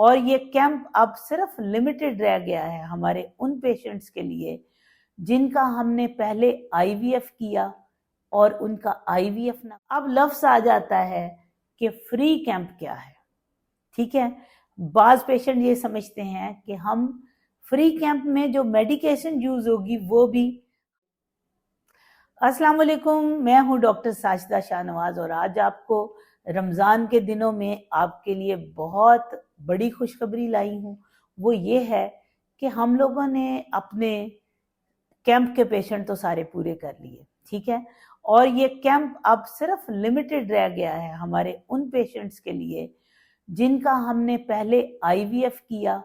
اور یہ کیمپ اب صرف لمیٹڈ رہ گیا ہے ہمارے ان پیشنٹس کے لیے جن کا ہم نے پہلے آئی وی ایف کیا اور ان کا آئی وی ایف نہ. اب لفظ آ جاتا ہے کہ فری کیمپ کیا ہے. ٹھیک ہے، بعض پیشنٹ یہ سمجھتے ہیں کہ ہم فری کیمپ میں جو میڈیکیشن یوز ہوگی وہ بھی. السلام علیکم، میں ہوں ڈاکٹر ساجدہ شاہ نواز اور آج آپ کو رمضان کے دنوں میں آپ کے لیے بہت بڑی خوشخبری لائی ہوں. وہ یہ ہے کہ ہم لوگوں نے اپنے کیمپ کے پیشنٹ تو سارے پورے کر لیے. ٹھیک ہے، اور یہ کیمپ اب صرف لمیٹڈ رہ گیا ہے ہمارے ان پیشنٹس کے لیے جن کا ہم نے پہلے آئی وی ایف کیا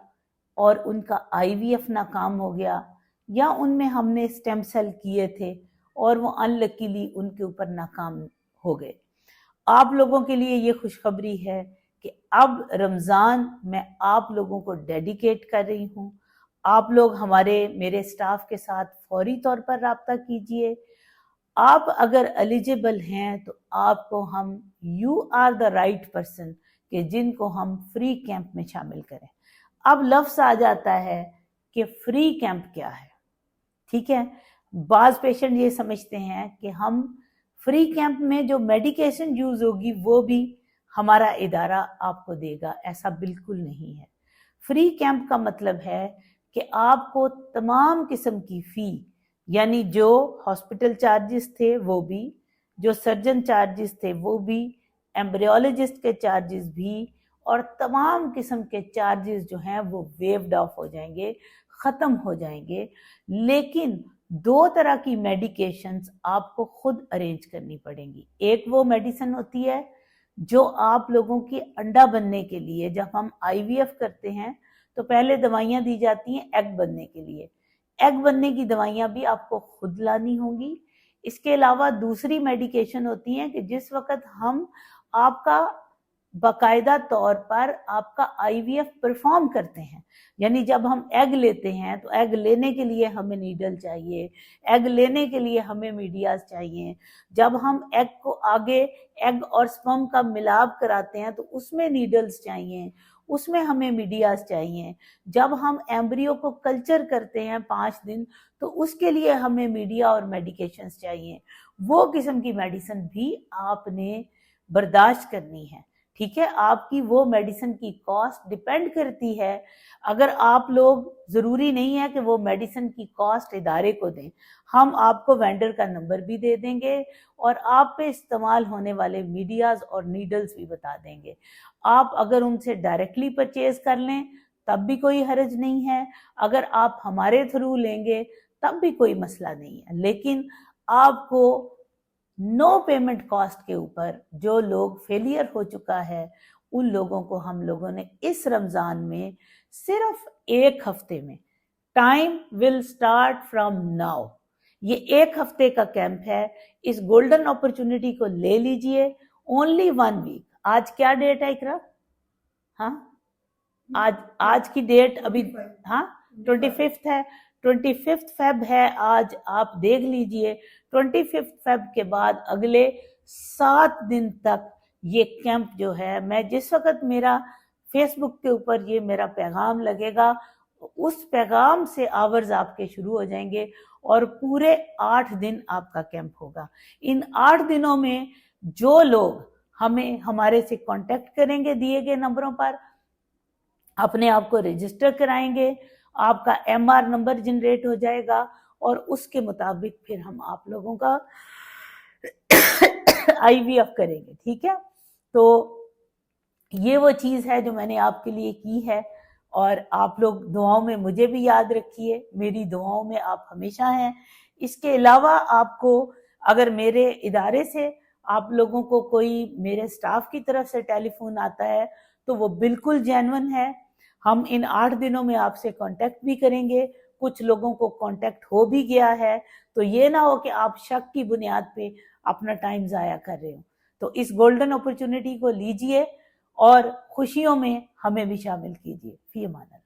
اور ان کا آئی وی ایف ناکام ہو گیا، یا ان میں ہم نے اسٹیم سیل کیے تھے اور وہ ان لکیلی ان کے اوپر ناکام ہو گئے. آپ لوگوں کے لیے یہ خوشخبری ہے کہ اب رمضان میں آپ لوگوں کو ڈیڈیکیٹ کر رہی ہوں. آپ لوگ میرے اسٹاف کے ساتھ فوری طور پر رابطہ کیجئے. آپ اگر ایلیجیبل ہیں تو آپ کو ہم you are the right person کہ جن کو ہم فری کیمپ میں شامل کریں. اب لفظ آ جاتا ہے کہ فری کیمپ کیا ہے. ٹھیک ہے، بعض پیشنٹ یہ سمجھتے ہیں کہ ہم فری کیمپ میں جو میڈیکیشن یوز ہوگی وہ بھی ہمارا ادارہ آپ کو دے گا. ایسا بالکل نہیں ہے. فری کیمپ کا مطلب ہے کہ آپ کو تمام قسم کی فی، یعنی جو ہاسپٹل چارجز تھے وہ بھی، جو سرجن چارجز تھے وہ بھی، ایمبریولوجسٹ کے چارجز بھی، اور تمام قسم کے چارجز جو ہیں وہ ویوڈ آف ہو جائیں گے، ختم ہو جائیں گے. لیکن دو طرح کی میڈیکیشنز آپ کو خود ارینج کرنی پڑیں گی. ایک وہ میڈیسن ہوتی ہے جو آپ لوگوں کی انڈا بننے کے لیے، جب ہم آئی وی ایف کرتے ہیں تو پہلے دوائیاں دی جاتی ہیں ایگ بننے کے لیے. ایگ بننے کی دوائیاں بھی آپ کو خود لانی ہوں گی. اس کے علاوہ دوسری میڈیکیشن ہوتی ہیں کہ جس وقت ہم آپ کا باقاعدہ طور پر آپ کا آئی وی ایف پرفارم کرتے ہیں، یعنی جب ہم ایگ لیتے ہیں تو ایگ لینے کے لیے ہمیں نیڈل چاہیے، ایگ لینے کے لیے ہمیں میڈیاز چاہیے. جب ہم ایگ کو آگے ایگ اور سپرم کا ملاپ کراتے ہیں تو اس میں نیڈلز چاہیے، اس میں ہمیں میڈیاز چاہیے. جب ہم ایمبریو کو کلچر کرتے ہیں 5 دن تو اس کے لیے ہمیں میڈیا اور میڈیکیشنز چاہیے. وہ قسم کی میڈیسن بھی آپ نے برداشت کرنی ہے. ٹھیک ہے، آپ کی وہ میڈیسن کی کاسٹ ڈیپینڈ کرتی ہے. اگر آپ لوگ، ضروری نہیں ہے کہ وہ میڈیسن کی کاسٹ ادارے کو دیں، ہم آپ کو وینڈر کا نمبر بھی دے دیں گے اور آپ پہ استعمال ہونے والے میڈیاز اور نیڈلز بھی بتا دیں گے. آپ اگر ان سے ڈائریکٹلی پرچیز کر لیں تب بھی کوئی حرج نہیں ہے، اگر آپ ہمارے تھرو لیں گے تب بھی کوئی مسئلہ نہیں ہے. لیکن آپ کو نو پیمنٹ کاسٹ کے اوپر جو لوگ فیلئر ہو چکا ہے ان لوگوں کو ہم لوگوں نے اس رمضان میں صرف 1 ہفتے میں، time will start from now, یہ 1 ہفتے کا کیمپ ہے. اس گولڈن اپرچونٹی کو لے لیجئے. Only 1 week. آج کیا ڈیٹ ہے اقرا؟ ہاں، آج کی ڈیٹ ابھی 25 ہے. 25 فیب ہے آج. آپ دیکھ لیجئے 25 فیب کے بعد اگلے 7 دن تک یہ کیمپ جو ہے، میں جس وقت میرا فیس بک کے اوپر یہ میرا پیغام لگے گا اس پیغام سے آورز آپ کے شروع ہو جائیں گے اور پورے 8 دن آپ کا کیمپ ہوگا. ان 8 دنوں میں جو لوگ ہمارے سے کانٹیکٹ کریں گے دیے گئے نمبروں پر، اپنے آپ کو رجسٹر کرائیں گے، آپ کا ایم آر نمبر جنریٹ ہو جائے گا اور اس کے مطابق پھر ہم آپ لوگوں کا آئی وی ایف کریں گے. ٹھیک ہے، تو یہ وہ چیز ہے جو میں نے آپ کے لیے کی ہے اور آپ لوگ دعاؤں میں مجھے بھی یاد رکھیے. میری دعاؤں میں آپ ہمیشہ ہیں. اس کے علاوہ آپ کو اگر میرے ادارے سے آپ لوگوں کو کوئی میرے سٹاف کی طرف سے ٹیلی فون آتا ہے تو وہ بالکل جینون ہے. ہم ان 8 دنوں میں آپ سے کانٹیکٹ بھی کریں گے. کچھ لوگوں کو کانٹیکٹ ہو بھی گیا ہے تو یہ نہ ہو کہ آپ شک کی بنیاد پہ اپنا ٹائم ضائع کر رہے ہو. تو اس گولڈن اپرچونٹی کو لیجئے اور خوشیوں میں ہمیں بھی شامل کیجئے. فی امان اللہ.